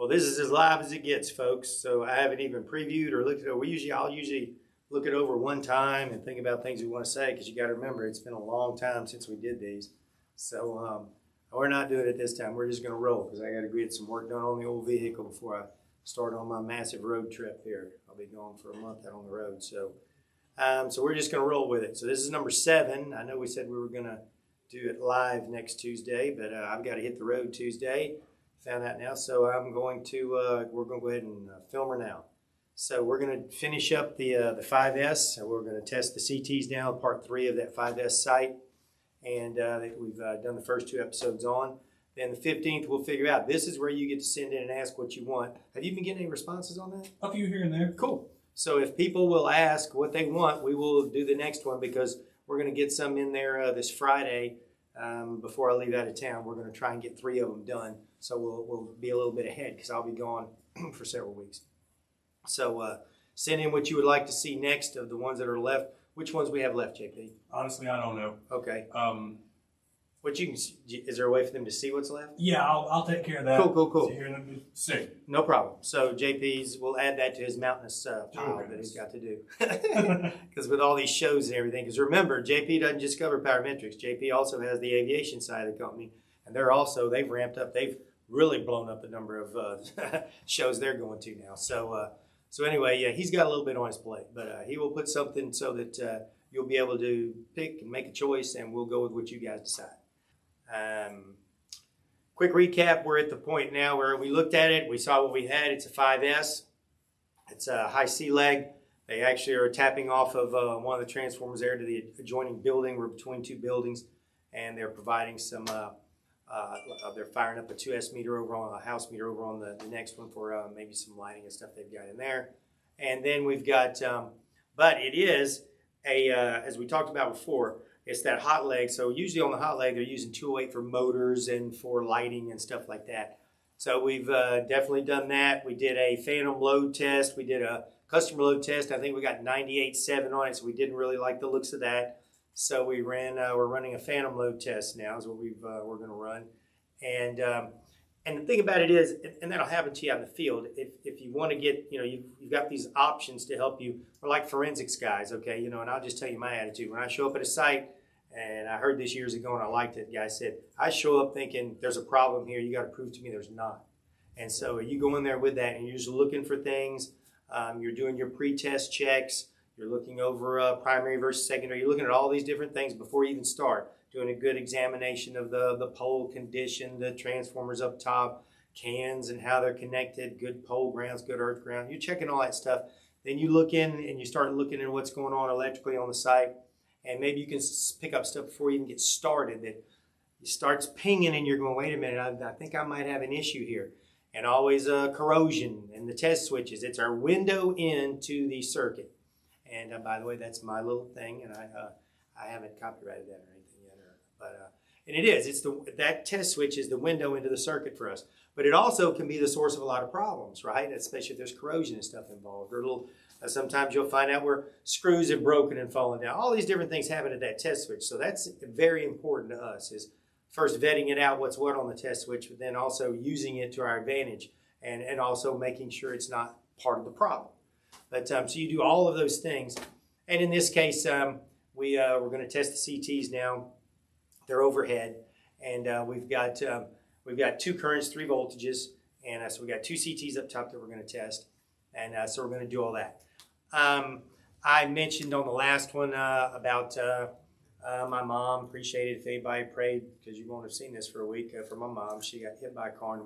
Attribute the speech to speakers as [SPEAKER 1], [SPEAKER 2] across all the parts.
[SPEAKER 1] Well, this is as live as it gets, folks. So I haven't even previewed or looked at it. I'll usually look it over one time and think about things we want to say, because you got to remember it's been a long time since we did these. So we're not doing it this time. We're just going to roll, because I got to get some work done on the old vehicle before I start on my massive road trip here. I'll be gone for a month out on the road. So we're just going to roll with it. So this is number 7. I know we said we were going to do it live next Tuesday, but I've got to hit the road Tuesday. Found out now, so we're going to go ahead and film her now. So we're going to finish up the 5S. So we're going to test the CTs now, part 3 of that 5S site, and we've done the first 2 episodes on. Then the 15th, we'll figure out. This is where you get to send in and ask what you want. Have you been getting any responses on that?
[SPEAKER 2] A few here and there.
[SPEAKER 1] Cool. So if people will ask what they want, we will do the next one, because we're going to get some in there this Friday before I leave out of town. We're going to try and get 3 of them done. So we'll be a little bit ahead, because I'll be gone for several weeks. So send in what you would like to see next of the ones that are left. Which ones we have left, JP?
[SPEAKER 2] Honestly, I don't know.
[SPEAKER 1] Okay. Is there a way for them to see what's left?
[SPEAKER 2] Yeah, I'll take care of that.
[SPEAKER 1] Cool.
[SPEAKER 2] So hear them see.
[SPEAKER 1] No problem. So JP's, we'll add that to his mountainous pile that he's got to do. Because with all these shows and everything, because remember, JP doesn't just cover Powermetrix. JP also has the aviation side of the company, and they've ramped up. They've really blown up the number of shows they're going to now. So anyway, yeah, he's got a little bit on his plate, but he will put something so that you'll be able to pick and make a choice, and we'll go with what you guys decide. Quick recap, we're at the point now where we looked at it, we saw what we had. It's a 5S. It's a high sea leg. They actually are tapping off of one of the transformers there to the adjoining building. We're between 2 buildings, and they're providing some, they're firing up a 2S meter over on a house meter over on the next one for maybe some lighting and stuff they've got in there. And then we've got, but it is as we talked about before, it's that hot leg. So usually on the hot leg, they're using 208 for motors and for lighting and stuff like that. So we've definitely done that. We did a phantom load test. We did a customer load test. I think we got 98.7 on it, so we didn't really like the looks of that. So we're running a phantom load test now is what we're going to run. And the thing about it is, and that'll happen to you out in the field, if you want to get, you've got these options to help you. We're like forensics guys, okay? And I'll just tell you my attitude. When I show up at a site, and I heard this years ago and I liked it, the guy said, I show up thinking there's a problem here. You got to prove to me there's not. And so you go in there with that, and you're just looking for things. You're doing your pre-test checks. You're looking over primary versus secondary. You're looking at all these different things before you even start. Doing a good examination of the pole condition, the transformers up top, cans and how they're connected, good pole grounds, good earth ground. You're checking all that stuff. Then you look in and you start looking at what's going on electrically on the site. And maybe you can pick up stuff before you even get started that it starts pinging and you're going, wait a minute, I think I might have an issue here. And always corrosion and the test switches. It's our window into the circuit. And by the way, that's my little thing, and I haven't copyrighted that or anything yet. And it is. That test switch is the window into the circuit for us. But it also can be the source of a lot of problems, right? Especially if there's corrosion and stuff involved. Or sometimes you'll find out where screws have broken and fallen down. All these different things happen at that test switch. So that's very important to us, is first vetting it out, what's what on the test switch, but then also using it to our advantage and also making sure it's not part of the problem. But so you do all of those things. And in this case, we're going to test the CTs now. They're overhead, and we've got 2 currents, 3 voltages, and so we got 2 CTs up top that we're going to test, and so we're going to do all that. I mentioned on the last one about my mom. Appreciate it if anybody prayed, because you won't have seen this for a week. For my mom, she got hit by a car in the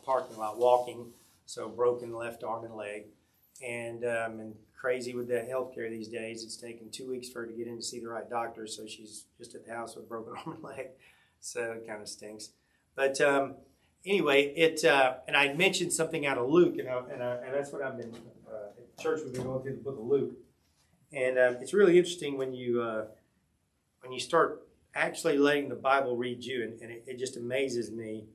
[SPEAKER 1] parking lot walking, so broken left arm and leg, and crazy with the healthcare these days. It's taken 2 weeks for her to get in to see the right doctor, so she's just at the house with a broken arm and leg. So it kind of stinks. But anyway, and I mentioned something out of Luke, and that's what I've been at church. We've been going through the book of Luke, and it's really interesting when you start actually letting the Bible read you, and it just amazes me.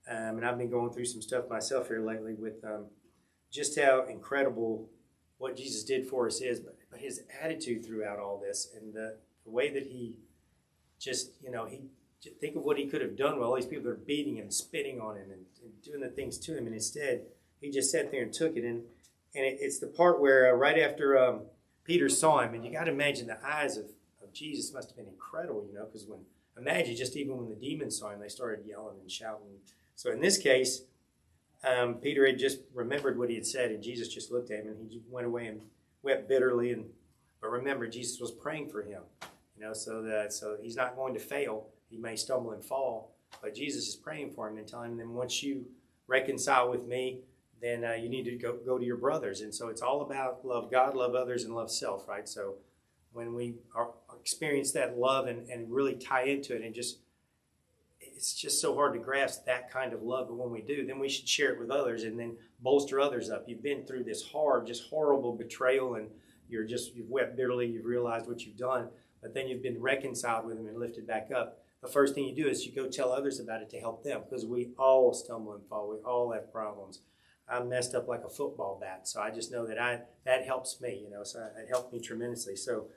[SPEAKER 1] And I've been going through some stuff myself here lately with just how incredible what Jesus did for us is, but his attitude throughout all this, and the way that he just, think of what he could have done with all these people that are beating him, spitting on him, and doing the things to him. And instead, he just sat there and took it. And it's the part where right after Peter saw him, and you got to imagine the eyes of Jesus must have been incredible, because imagine just even when the demons saw him, they started yelling and shouting. So in this case, Peter had just remembered what he had said, and Jesus just looked at him, and he went away and wept bitterly. But remember, Jesus was praying for him, so he's not going to fail. He may stumble and fall, but Jesus is praying for him and telling him, once you reconcile with me, then you need to go to your brothers. And so it's all about love God, love others, and love self, right? So when we experience that love and really tie into it, and it's just so hard to grasp that kind of love. But when we do, then we should share it with others and then bolster others up. You've been through this horrible betrayal, and you've wept bitterly. You've realized what you've done, but then you've been reconciled with them and lifted back up. The first thing you do is you go tell others about it to help them, because we all stumble and fall. We all have problems. I'm messed up like a football bat, so I just know that helps me, so it helped me tremendously. So,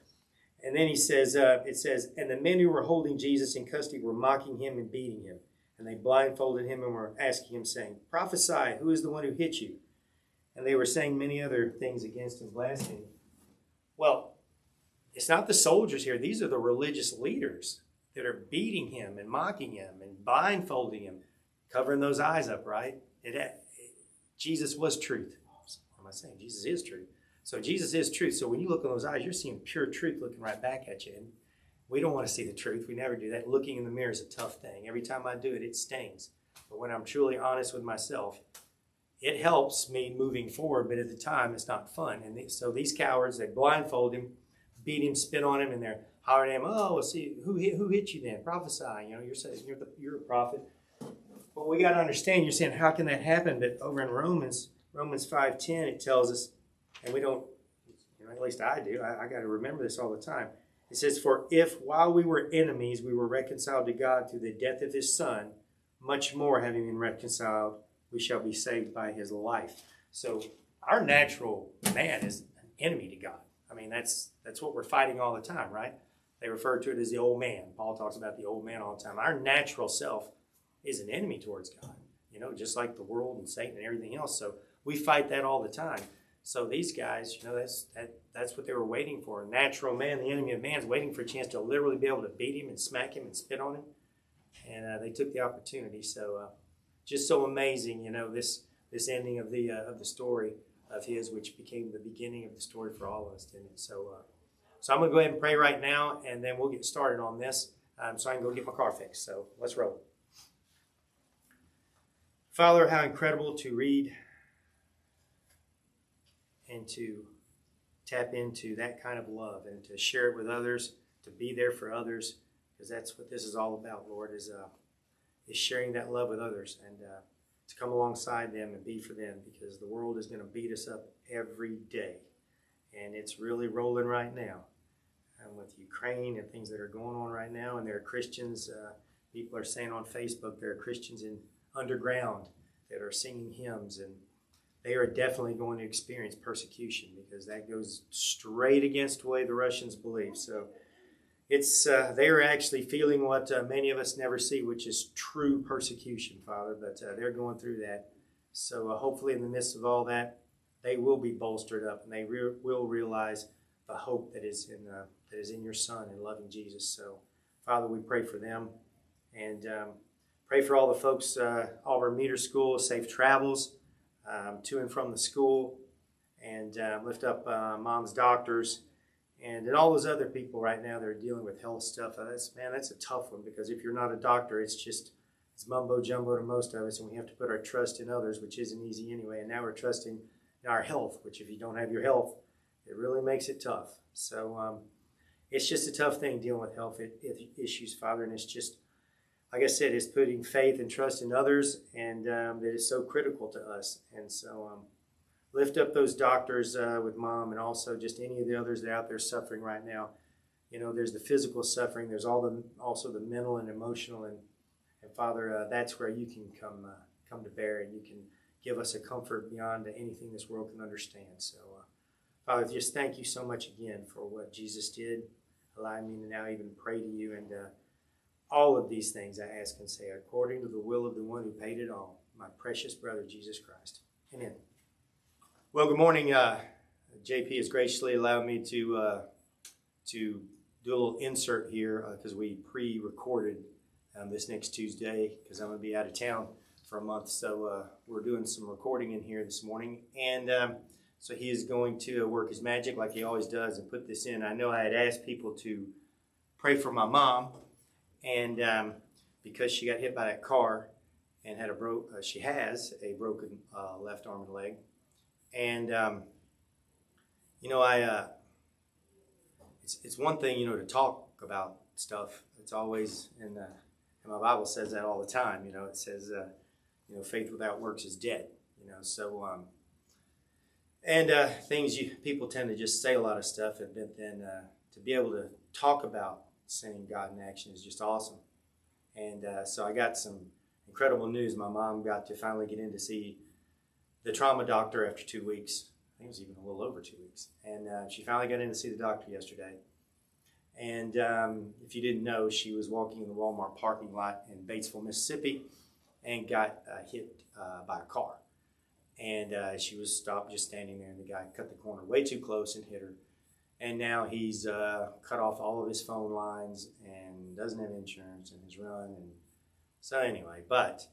[SPEAKER 1] and then it says, and the men who were holding Jesus in custody were mocking him and beating him, and they blindfolded him and were asking him, saying, "Prophesy, who is the one who hit you?" And they were saying many other things against him, blaspheming. Well, it's not the soldiers here; these are the religious leaders that are beating him and mocking him and blindfolding him, covering those eyes up, right? Jesus was truth. What am I saying? Jesus is truth. So Jesus is truth. So when you look in those eyes, you're seeing pure truth looking right back at you. And we don't want to see the truth. We never do that. Looking in the mirror is a tough thing. Every time I do it, it stings. But when I'm truly honest with myself, it helps me moving forward. But at the time, it's not fun. And so these cowards, they blindfold him, beat him, spit on him, and they're hollering at him, "Oh, well, see, who hit you then? Prophesy. You're saying you're a prophet." But we got to understand, you're saying, how can that happen? But over in Romans 5:10, it tells us, and we don't, at least I do, I got to remember this all the time. It says, "For if while we were enemies, we were reconciled to God through the death of his Son, much more having been reconciled, we shall be saved by his life." So our natural man is an enemy to God. I mean, that's what we're fighting all the time, right? They refer to it as the old man. Paul talks about the old man all the time. Our natural self is an enemy towards God, just like the world and Satan and everything else. So we fight that all the time. So these guys, that's what they were waiting for. A natural man, the enemy of man, is waiting for a chance to literally be able to beat him and smack him and spit on him. And they took the opportunity. So just so amazing, this ending of the story of his, which became the beginning of the story for all of us, didn't it? So I'm going to go ahead and pray right now, and then we'll get started on this so I can go get my car fixed. So let's roll. Father, how incredible to read and to tap into that kind of love and to share it with others, to be there for others, because that's what this is all about, Lord, is sharing that love with others and to come alongside them and be for them, because the world is going to beat us up every day. And it's really rolling right now with Ukraine and things that are going on right now. And there are Christians, people are saying on Facebook, there are Christians in underground that are singing hymns, and they are definitely going to experience persecution, because that goes straight against the way the Russians believe. So it's they are actually feeling what many of us never see, which is true persecution, Father. But they're going through that. So hopefully in the midst of all that, they will be bolstered up, and they will realize the hope that is in your Son and loving Jesus. So, Father, we pray for them, and pray for all the folks, Auburn Meter School, safe travels to and from the school, and lift up mom's doctors and all those other people right now that are dealing with health stuff. That's a tough one, because if you're not a doctor, it's mumbo jumbo to most of us, and we have to put our trust in others, which isn't easy anyway. And now we're trusting in our health, which if you don't have your health, it really makes it tough. So it's just a tough thing dealing with health issues, Father, and it's just, like I said, it's putting faith and trust in others, and that is so critical to us. And so lift up those doctors with Mom, and also just any of the others that are out there suffering right now. There's the physical suffering. There's also the mental and emotional. And Father, that's where you can come to bear, and you can give us a comfort beyond anything this world can understand. So, Father, just thank you so much again for what Jesus did, allowing me to now even pray to you, and All of these things I ask and say according to the will of the one who paid it all, my precious brother, Jesus Christ. Amen. Well, good morning. JP has graciously allowed me to do a little insert here because we pre-recorded this next Tuesday because I'm going to be out of town for a month. So we're doing some recording in here this morning. And so he is going to work his magic like he always does and put this in. I know I had asked people to pray for my mom. And because she got hit by that car and had she has a broken left arm and leg. And, it's one thing, to talk about stuff. It's always, and my Bible says that all the time, it says, faith without works is dead, so, things people tend to just say a lot of stuff, and then to be able to talk about seeing God in action is just awesome. And so I got some incredible news. My mom got to finally get in to see the trauma doctor after 2 weeks. I think it was even a little over 2 weeks. And she finally got in to see the doctor yesterday. And if you didn't know, she was walking in the Walmart parking lot in Batesville, Mississippi, and got hit by a car. And she was stopped just standing there, and the guy cut the corner way too close and hit her. And now he's cut off all of his phone lines and doesn't have insurance and has run. And so anyway, but,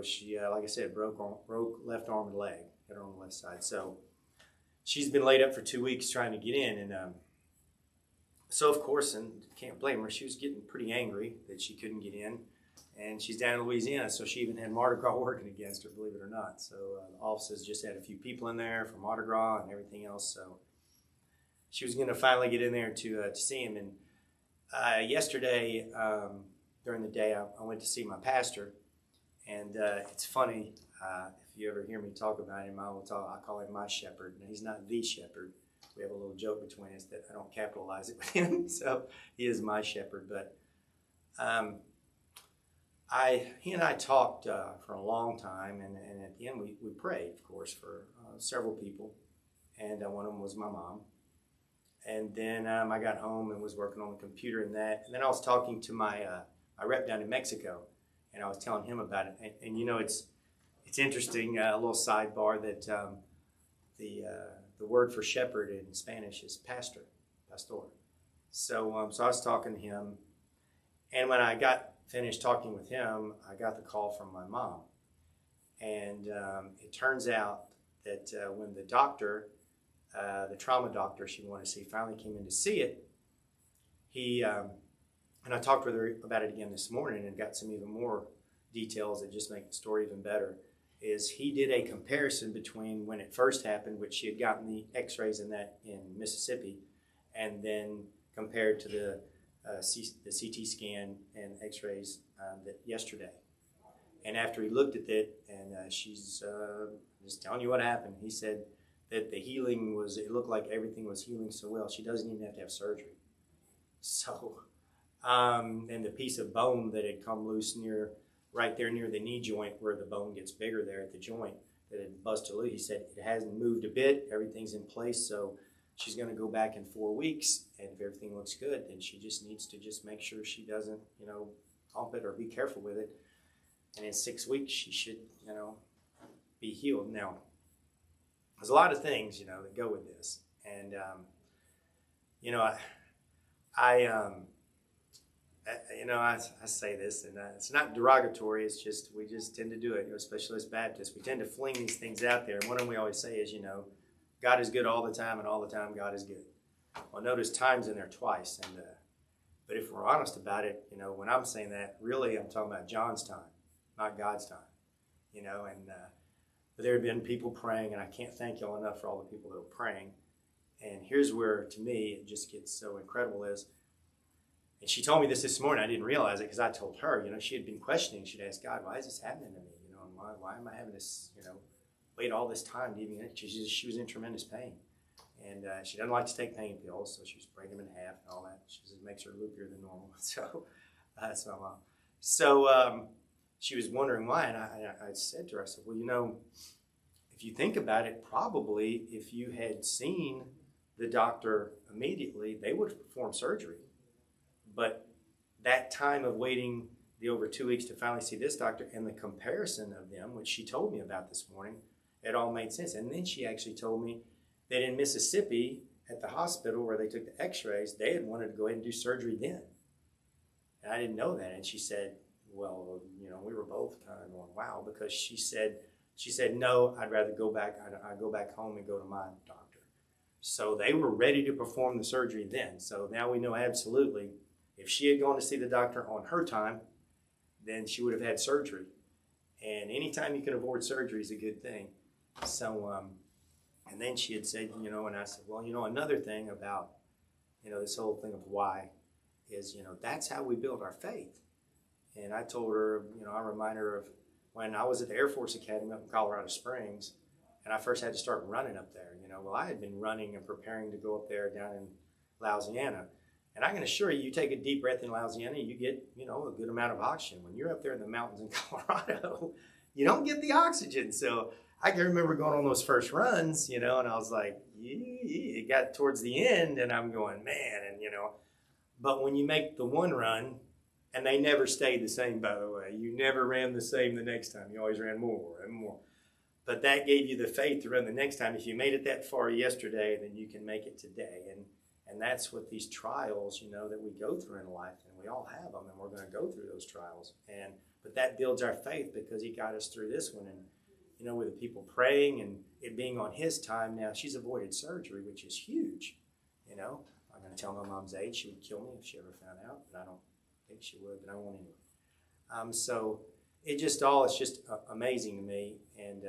[SPEAKER 1] she, like I said, broke left arm and leg, hit her on the left side. So she's been laid up for 2 weeks trying to get in. And so, of course, and can't blame her, she was getting pretty angry that she couldn't get in. And she's down in Louisiana, so she even had Mardi Gras working against her, believe it or not. So the offices just had a few people in there for Mardi Gras and everything else. So she was going to finally get in there to see him. And yesterday, during the day, I went to see my pastor. And it's funny, if you ever hear me talk about him, I call him my shepherd. Now, he's not the shepherd. We have a little joke between us that I don't capitalize it with him. So he is my shepherd. But he and I talked for a long time. And at the end, we prayed, of course, for several people. And one of them was my mom. And then I got home and was working on the computer and that. And then I was talking to my rep down in Mexico, and I was telling him about it. And it's interesting, a little sidebar, that the word for shepherd in Spanish is pastor. So I was talking to him, and when I got finished talking with him, I got the call from my mom. And it turns out that when the doctor, the trauma doctor she wanted to see, finally came in to see it, he, and I talked with her about it again this morning and got some even more details that just make the story even better, is he did a comparison between when it first happened, which she had gotten the x-rays in Mississippi, and then compared to the CT scan and x-rays yesterday. And after he looked at it, and she's just telling you what happened, he said that the healing it looked like everything was healing so well, she doesn't even have to have surgery. So, and the piece of bone that had come loose right there near the knee joint, where the bone gets bigger there at the joint, that had busted loose, he said it hasn't moved a bit, everything's in place, so she's going to go back in 4 weeks, and if everything looks good, then she just needs to make sure she doesn't, bump it or be careful with it, and in 6 weeks she should, be healed. Now, there's a lot of things, that go with this. And, I say this, and it's not derogatory. It's just, we just tend to do it, especially as Baptists. We tend to fling these things out there. And one of them we always say is, God is good all the time, and all the time God is good. Well, notice time's in there twice. And but if we're honest about it, when I'm saying that, really I'm talking about John's time, not God's time. But there have been people praying, and I can't thank y'all enough for all the people that are praying. And here's where, to me, it just gets so incredible is, and she told me this morning, I didn't realize it because I told her, she had been questioning. She'd asked God, why is this happening to me? And why am I having this, wait all this time to even, she was in tremendous pain. And she doesn't like to take pain pills, so she's breaking them in half and all that. She says it makes her loopier than normal. So that's my mom. So she was wondering why, and I said to her, I said, well, if you think about it, probably if you had seen the doctor immediately, they would have performed surgery. But that time of waiting the over 2 weeks to finally see this doctor and the comparison of them, which she told me about this morning, it all made sense. And then she actually told me that in Mississippi at the hospital where they took the x-rays, they had wanted to go ahead and do surgery then. And I didn't know that. And she said, well, we were both kind of going, wow, because she said, no, I'd rather go back. I'd go back home and go to my doctor. So they were ready to perform the surgery then. So now we know absolutely if she had gone to see the doctor on her time, then she would have had surgery. And anytime you can avoid surgery is a good thing. So, and then she had said, and I said, well, another thing about, this whole thing of why is, that's how we build our faith. And I told her, I remind her of when I was at the Air Force Academy up in Colorado Springs, and I first had to start running up there. Well, I had been running and preparing to go up there down in Louisiana. And I can assure you, you take a deep breath in Louisiana, you get, a good amount of oxygen. When you're up there in the mountains in Colorado, you don't get the oxygen. So I can remember going on those first runs, and I was like, it got towards the end, and I'm going, man, and but when you make the one run, and they never stayed the same, by the way. You never ran the same the next time. You always ran more and more. But that gave you the faith to run the next time. If you made it that far yesterday, then you can make it today. And that's what these trials, that we go through in life, and we all have them, and we're going to go through those trials. But that builds our faith because he got us through this one. And, with the people praying and it being on his time now, she's avoided surgery, which is huge. I'm going to tell my mom's age. She would kill me if she ever found out, but I don't think she would, but I won't anyway. So it's just amazing to me. And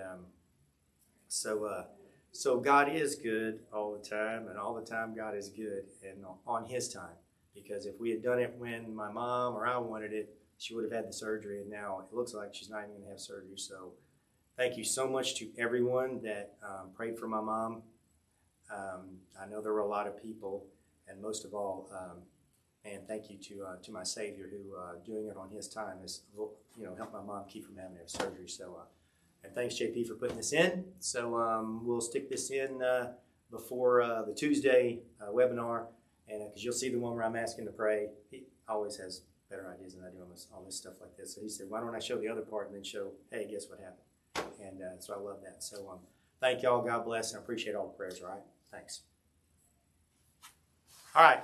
[SPEAKER 1] so God is good all the time, and all the time God is good and on his time. Because if we had done it when my mom or I wanted it, she would have had the surgery, and now it looks like she's not even going to have surgery. So thank you so much to everyone that prayed for my mom. I know there were a lot of people, and most of all, and thank you to my Savior who doing it on his time has helped my mom keep from having to have surgery. So and thanks JP for putting this in. So we'll stick this in before the Tuesday webinar, and because you'll see the one where I'm asking to pray. He always has better ideas than I do on all this stuff like this. So he said, why don't I show the other part and then show, hey, guess what happened? And so I love that. So thank y'all. God bless, and I appreciate all the prayers. All right, thanks. All right.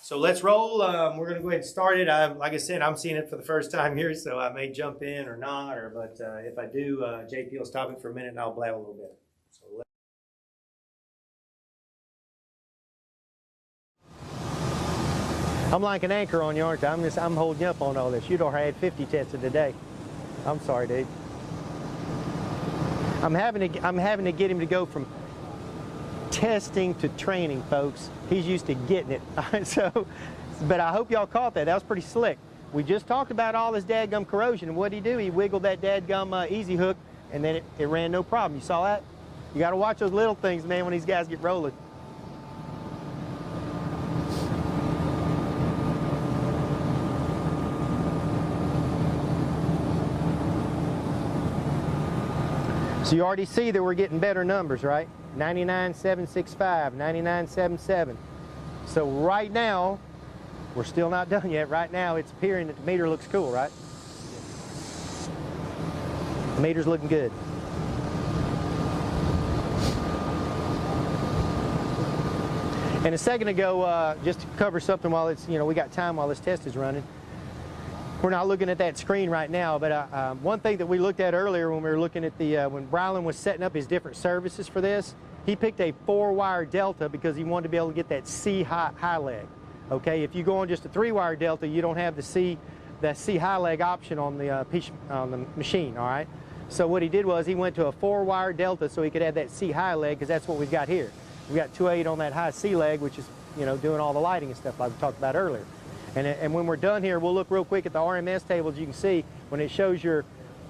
[SPEAKER 1] So let's roll. We're going to go ahead and start it. Like I said, I'm seeing it for the first time here, so I may jump in or not. But if I do, JP will stop it for a minute and I'll blab a little bit. So I'm like an anchor on you, aren't I? I'm holding you up on all this. You'd already had 50 tested today. I'm sorry, dude. I'm having to get him to go from testing to training, folks. He's used to getting it. But I hope y'all caught that. That was pretty slick. We just talked about all this dadgum corrosion, and what did he do? He wiggled that dadgum easy hook, and then it ran no problem. You saw that? You got to watch those little things, man, when these guys get rolling. So you already see that we're getting better numbers, right? 99.765, 99.77. So right now, we're still not done yet. Right now, it's appearing that the meter looks cool, right? The meter's looking good. And a second ago, just to cover something while it's, we got time while this test is running. We're not looking at that screen right now, but one thing that we looked at earlier when we were looking at the, when Brylan was setting up his different services for this, he picked a 4-wire Delta because he wanted to be able to get that C high leg. Okay, if you go on just a 3-wire Delta, you don't have the C high leg option on the machine, all right? So what he did was he went to a 4-wire Delta so he could have that C high leg, because that's what we've got here. We got 2.8 on that high C leg, which is, doing all the lighting and stuff like we talked about earlier. And when we're done here, we'll look real quick at the RMS table. As you can see, when it shows your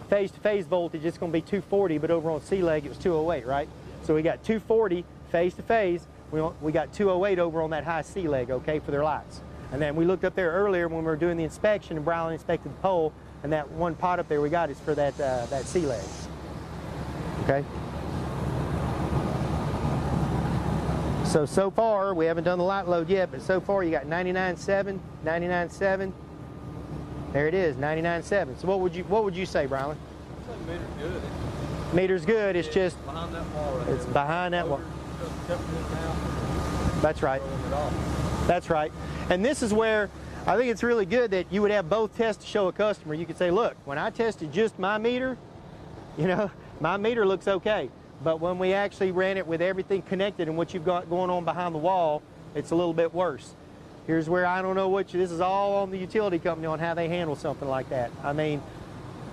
[SPEAKER 1] phase-to-phase voltage, it's going to be 240, but over on C-leg, it was 208, right? So we got 240 phase-to-phase. We got 208 over on that high C-leg, okay, for their lights. And then we looked up there earlier when we were doing the inspection, and Brylan inspected the pole, and that one pot up there we got is for that C-leg, okay? So far, we haven't done the light load yet, but so far you got 99.7, 99.7,
[SPEAKER 3] There it is, 99.7. So what would you say, Brylan?
[SPEAKER 4] I'd say meter's good.
[SPEAKER 3] Meter's good. It's just
[SPEAKER 4] behind that wall right
[SPEAKER 3] it's
[SPEAKER 4] there.
[SPEAKER 3] behind that wall.
[SPEAKER 4] Stepping it down,
[SPEAKER 3] That's right.
[SPEAKER 4] throwing it off.
[SPEAKER 3] That's right. And this is where I think it's really good that you would have both tests to show a customer. You could say, look, when I tested just my meter, you know, my meter looks okay. But when we actually ran it with everything connected and what you've got going on behind the wall, it's a little bit worse. Here's where I don't know this is all on the utility company on how they handle something like that. I mean,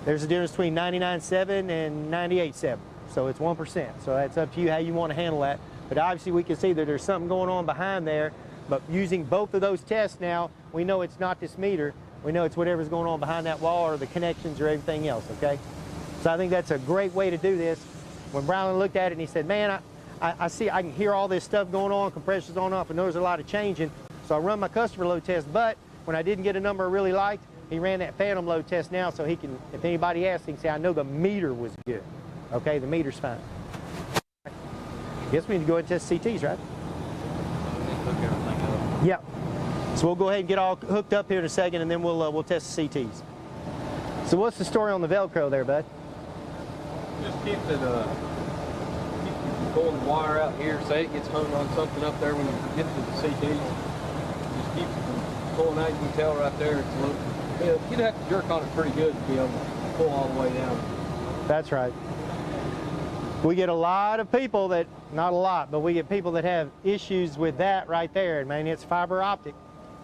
[SPEAKER 3] there's a difference between 99.7 and 98.7. So it's 1%. So that's up to you how you want to handle that. But obviously we can see that there's something going on behind there. But using both of those tests now, we know it's not this meter. We know it's whatever's going on behind that wall or the connections or everything else, okay? So I think that's a great way to do this. When Brylan looked at it and he said, man, I see, I can hear all this stuff going on, compressor's on off, and there's a lot of changing. So I run my customer load test, but when I didn't get a number I really liked, he ran that phantom load test now so he can, if anybody asks, he can say, I know the meter was good. Okay, the meter's fine. Guess we need to go ahead and test CTs, right?
[SPEAKER 4] Hook everything up.
[SPEAKER 3] Yep. So we'll go ahead and get all hooked up here in a second, and then we'll test the CTs. So what's the story on the Velcro there, bud?
[SPEAKER 4] Just keep it, pulling the wire out here. Say it gets hung on something up there when you get to the CTs. Just keep it from pulling out. You can tell right there. It's a little, you'd have to jerk on it pretty good to be able to pull all the way down.
[SPEAKER 3] That's right. We get a lot of people that, not a lot, but we get people that have issues with that right there. I mean, it's fiber optic.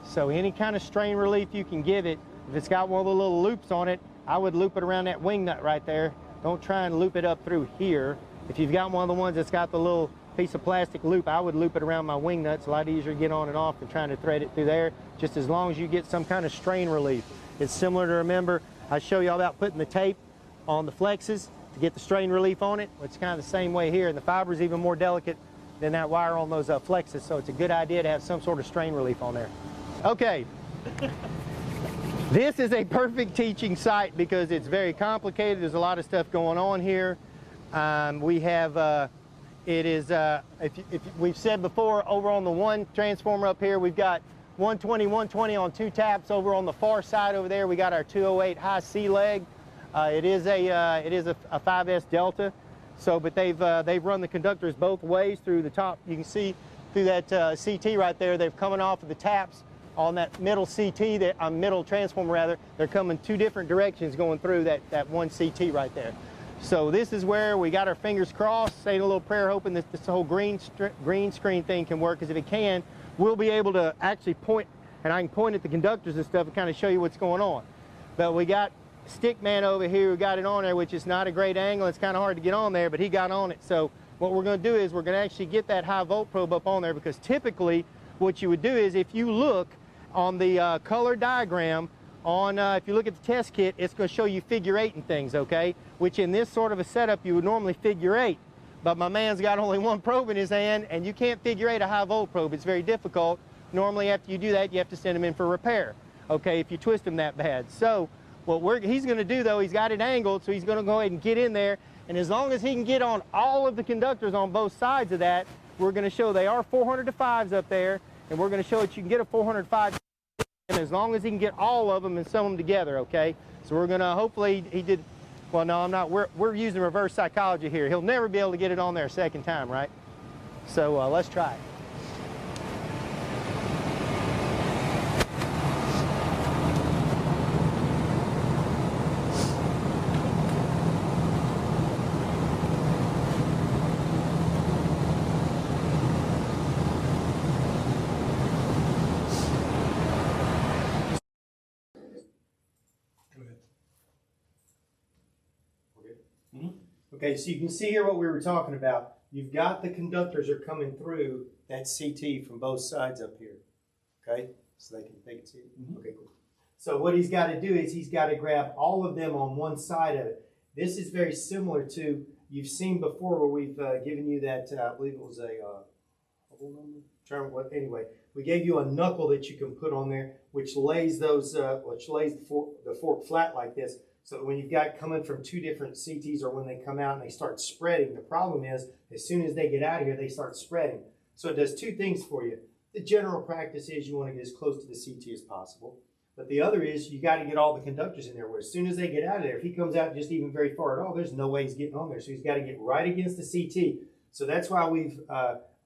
[SPEAKER 3] So any kind of strain relief you can give it, if it's got one of the little loops on it, I would loop it around that wing nut right there. Don't try and loop it up through here. If you've got one of the ones that's got the little piece of plastic loop, I would loop it around my wing nut. It's a lot easier to get on and off than trying to thread it through there, just as long as you get some kind of strain relief. It's similar to, remember, I show you all about putting the tape on the flexes to get the strain relief on it. It's kind of the same way here, and the fiber is even more delicate than that wire on those flexes, so it's a good idea to have some sort of strain relief on there. Okay. This is a perfect teaching site because it's very complicated. There's a lot of stuff going on here. We have, we've said before, over on the one transformer up here, we've got 120 on 2 taps. Over on the far side over there, we got our 208 high C leg. It is a 5S Delta. So, but they've run the conductors both ways through the top. You can see through that CT right there, they're coming off of the taps on that middle CT, middle transformer rather. They're coming 2 different directions going through that one CT right there. So this is where we got our fingers crossed, saying a little prayer, hoping that this whole green screen thing can work, because if it can, we'll be able to actually point, and I can point at the conductors and stuff and kind of show you what's going on. But we got Stickman over here who got it on there, which is not a great angle. It's kind of hard to get on there, but he got on it. So what we're going to do is we're going to actually get that high volt probe up on there, because typically what you would do is, if you look on the color diagram, if you look at the test kit, it's going to show you figure 8 and things, okay? Which in this sort of a setup, you would normally figure 8. But my man's got only one probe in his hand, and you can't figure 8 a high volt probe. It's very difficult. Normally after you do that, you have to send him in for repair, okay, if you twist him that bad. So what he's going to do, though, he's got it angled, so he's going to go ahead and get in there. And as long as he can get on all of the conductors on both sides of that, we're going to show they are 400 to 5s up there, and we're going to show that you can get a 405 as long as he can get all of them and sum them together, okay? So we're going to, hopefully he did, well, no, I'm not, we're using reverse psychology here. He'll never be able to get it on there a second time, right? So let's try it. Okay, so you can see here what we were talking about. You've got the conductors are coming through that CT from both sides up here. Okay, so they can see it. Mm-hmm. Okay, cool. So what he's got to do is he's got to grab all of them on one side of it. This is very similar to, you've seen before where we've given you that, I believe it was a anyway, we gave you a knuckle that you can put on there, which lays those, the fork flat like this. So when you've got coming from 2 different CTs, or when they come out and they start spreading, the problem is as soon as they get out of here, they start spreading. So it does 2 things for you. The general practice is you want to get as close to the CT as possible.
[SPEAKER 1] But the other is you got to get all the conductors in there. Where as soon as they get out of there, if he comes out just even very far at all, there's no way he's getting on there. So he's got to get right against the CT. So that's why we've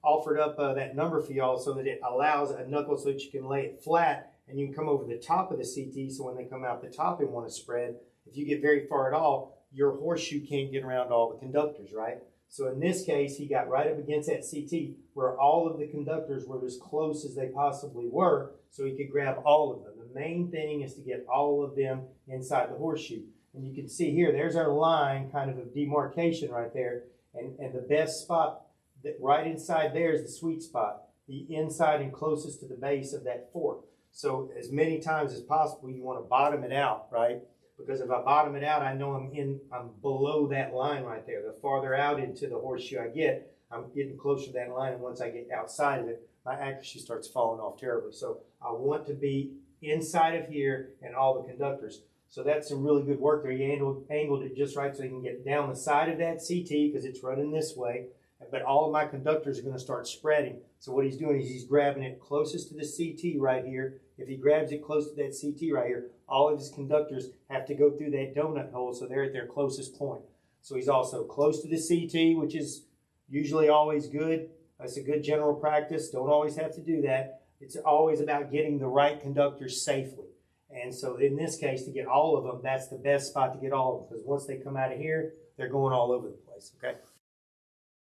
[SPEAKER 1] offered up that number for y'all, so that it allows a knuckle so that you can lay it flat and you can come over the top of the CT. So when they come out the top and want to spread, if you get very far at all, your horseshoe can't get around all the conductors, right? So in this case, he got right up against that CT where all of the conductors were as close as they possibly were, so he could grab all of them. The main thing is to get all of them inside the horseshoe. And you can see here, there's our line kind of demarcation right there. And the best spot that right inside there is the sweet spot, the inside and closest to the base of that fork. So as many times as possible, you want to bottom it out, right? Because if I bottom it out, I know I'm below that line right there. The farther out into the horseshoe I get, I'm getting closer to that line. And once I get outside of it, my accuracy starts falling off terribly. So I want to be inside of here and all the conductors. So that's some really good work there. He angled it just right so he can get down the side of that CT because it's running this way. But all of my conductors are going to start spreading. So what he's doing is he's grabbing it closest to the CT right here. If he grabs it close to that CT right here, all of his conductors have to go through that donut hole, so they're at their closest point. So he's also close to the CT, which is usually always good. That's a good general practice. Don't always have to do that. It's always about getting the right conductors safely. And so in this case, to get all of them, that's the best spot to get all of them, because once they come out of here, they're going all over the place, okay?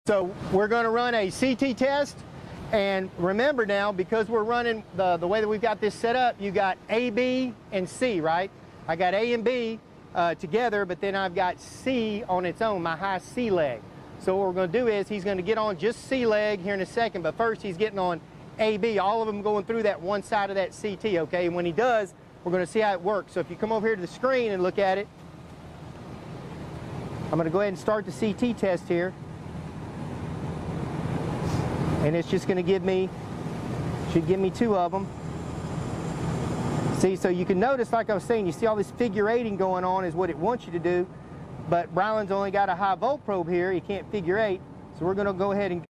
[SPEAKER 3] So we're going to run a CT test, and remember now, because we're running the way that we've got this set up, you got A, B, and C, right? I got A and B together, but then I've got C on its own, my high C leg. So what we're going to do is he's going to get on just C leg here in a second, but first he's getting on A, B, all of them going through that one side of that CT, okay? And when he does, we're going to see how it works. So if you come over here to the screen and look at it, I'm going to go ahead and start the CT test here. And it's just going to give me, should give me 2 of them. See, so you can notice, like I was saying, you see all this figure eighting going on is what it wants you to do. But Brylan's only got a high volt probe here. He can't figure 8. So we're going to go ahead and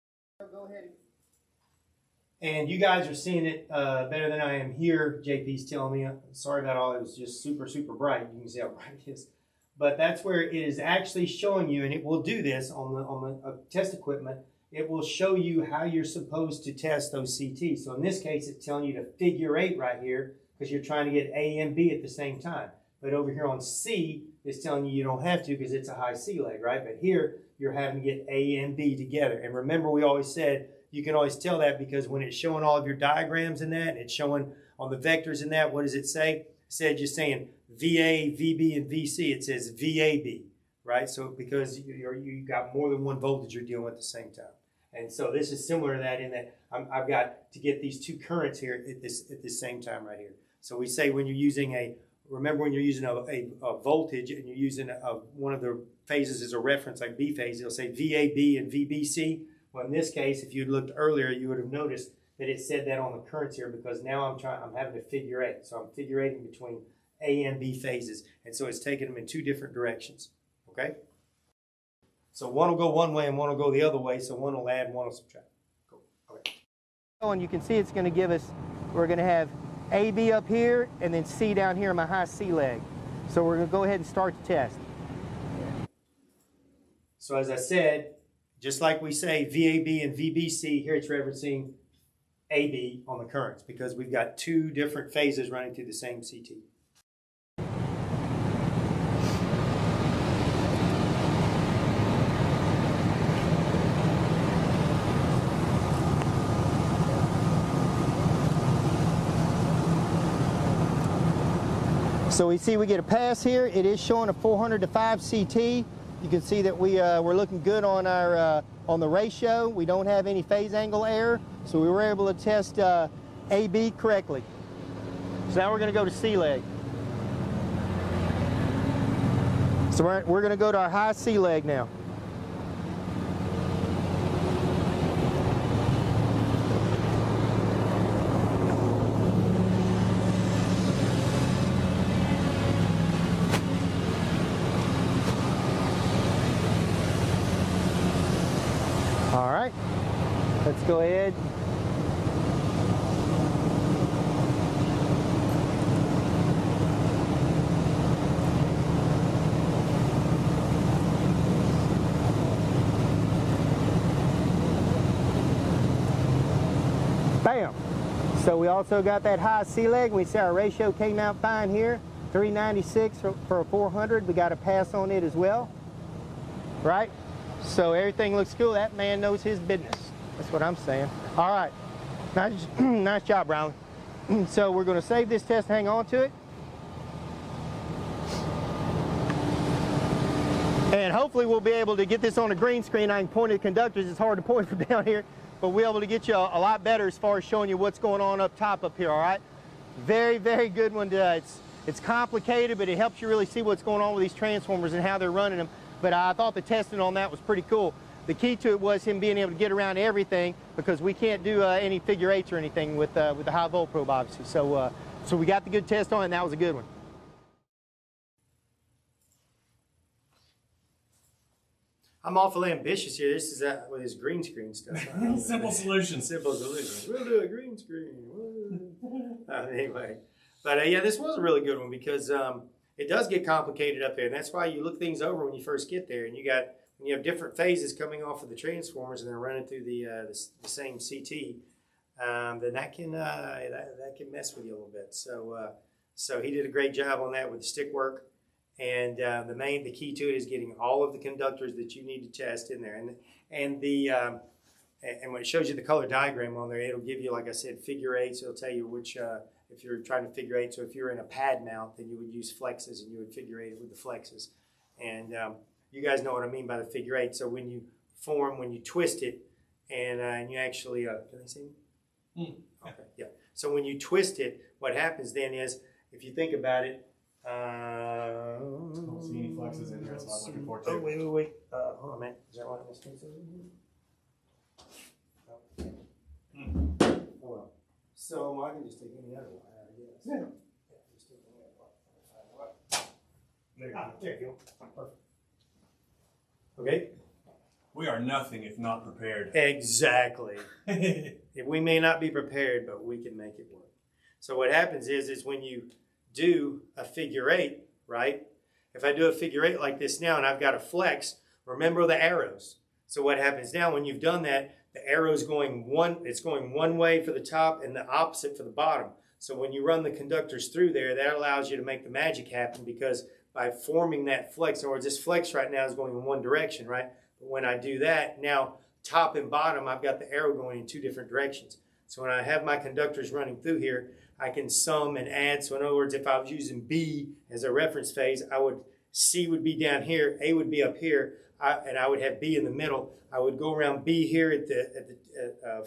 [SPEAKER 1] And you guys are seeing it better than I am here. JP's telling me. Sorry about all. It was just super, super bright. You can see how bright it is. But that's where it is actually showing you, and it will do this on the test equipment. It will show you how you're supposed to test those CTs. So in this case, it's telling you to figure 8 right here because you're trying to get A and B at the same time. But over here on C, it's telling you don't have to because it's a high C leg, right? But here, you're having to get A and B together. And remember, we always said, you can always tell that because when it's showing all of your diagrams in that, and it's showing on the vectors in that, what does it say? Instead of just saying VA, VB, and VC, it says VAB, right? So because you got more than one voltage you're dealing with at the same time. And so this is similar to that in that I've got to get these 2 currents here at this same time right here. So we say when you're using remember when you're using a voltage and you're using one of the phases as a reference, like B phase, it'll say VAB and VBC. Well, in this case, if you'd looked earlier, you would have noticed that it said that on the currents here because now I'm having to figure 8. So I'm figure 8ing between A and B phases. And so it's taking them in 2 different directions, okay? So one will go one way and one will go the other way. So one will add, one will subtract. Cool. Okay.
[SPEAKER 3] and you can see it's going to give us, we're going to have AB up here and then C down here in my high C leg. So we're going to go ahead and start the test.
[SPEAKER 1] So as I said, just like we say VAB and VBC, here it's referencing AB on the currents because we've got 2 different phases running through the same CT.
[SPEAKER 3] So we see we get a pass here. It is showing a 400 to 5 CT. You can see that we're looking good on our on the ratio. We don't have any phase angle error, so we were able to test AB correctly. So now we're going to go to C leg. So we're going to go to our high C leg now. All right, let's go ahead. So we also got that high sea leg. We see our ratio came out fine here. 396 for a 400. We got a pass on it as well, right? So everything looks cool. That man knows his business. That's what I'm saying. All right, nice job, Brownlee. So we're going to save this test, hang on to it. And hopefully we'll be able to get this on a green screen. I can point at conductors. It's hard to point from down here, but we'll be able to get you a lot better as far as showing you what's going on up top up here, all right? Very, very good one. It's complicated, but it helps you really see what's going on with these transformers and how they're running them. But I thought the testing on that was pretty cool. The key to it was him being able to get around everything, because we can't do any figure eights or anything with the high volt probe, obviously. So we got the good test on it, and that was a good one.
[SPEAKER 1] I'm awful ambitious here. This is with his green screen stuff.
[SPEAKER 2] Simple solutions.
[SPEAKER 1] Simple solutions. We'll do a green screen. Anyway, but yeah, this was a really good one because it does get complicated up there, and that's why you look things over when you first get there, and when you have different phases coming off of the transformers and they're running through the same CT, then that can mess with you a little bit. So he did a great job on that with the stick work. And the key to it is getting all of the conductors that you need to test in there, and when it shows you the color diagram on there, it'll give you, like I said, figure eights. It'll tell you which if you're trying to figure eight. So if you're in a pad mount, then you would use flexes, and you would figure eight it with the flexes. And you guys know what I mean by the figure eight. So when you twist it, and you actually can I see? Okay, yeah. So when you twist it, what happens then is, if you think about it.
[SPEAKER 2] I don't see any flexes in here. That's what I'm looking for too.
[SPEAKER 1] Oh, wait. Hold on, man. Is that one of those? Oh, well. So I can just take any other one, I guess. Yeah. Just take any other one. There you go. Perfect. Okay.
[SPEAKER 2] We are nothing if not prepared.
[SPEAKER 1] Exactly. We may not be prepared, but we can make it work. So what happens is when you do a figure eight, right? If I do a figure eight like this now and I've got a flex, remember the arrows. So what happens now when you've done that, the arrow's going one way for the top and the opposite for the bottom. So when you run the conductors through there, that allows you to make the magic happen, because by forming that flex, in other words, this flex right now is going in one direction, right? But when I do that, now top and bottom, I've got the arrow going in two different directions. So when I have my conductors running through here, I can sum and add. So in other words, if I was using B as a reference phase, C would be down here, A would be up here, and I would have B in the middle. I would go around B here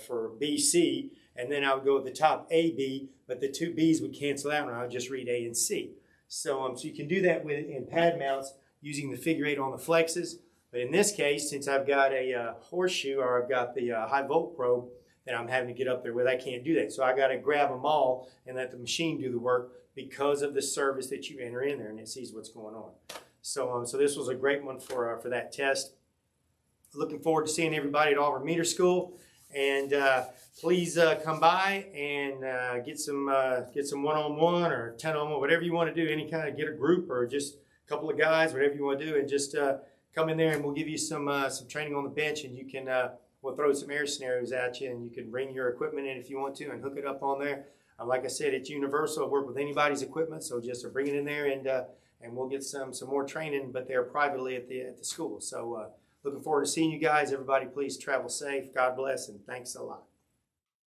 [SPEAKER 1] for BC, and then I would go at the top AB, but the two B's would cancel out, and I would just read A and C. So you can do that in pad mounts using the figure eight on the flexes. But in this case, since I've got a horseshoe, or I've got the high volt probe, that I'm having to get up there with, I can't do that. So I got to grab them all and let the machine do the work, because of the service that you enter in there, and it sees what's going on. So this was a great one for that test. Looking forward to seeing everybody at Auburn Meter School, and please come by and get some one-on-one or 10-on-1, whatever you want to do. Any kind of, get a group or just a couple of guys, whatever you want to do, and just come in there and we'll give you some training on the bench, and you can. We'll throw some air scenarios at you, and you can bring your equipment in if you want to and hook it up on there. Like I said, it's universal. I work with anybody's equipment, so just bring it in there, and we'll get some more training, but they're privately at the school. So looking forward to seeing you guys. Everybody, please travel safe. God bless, and thanks a lot.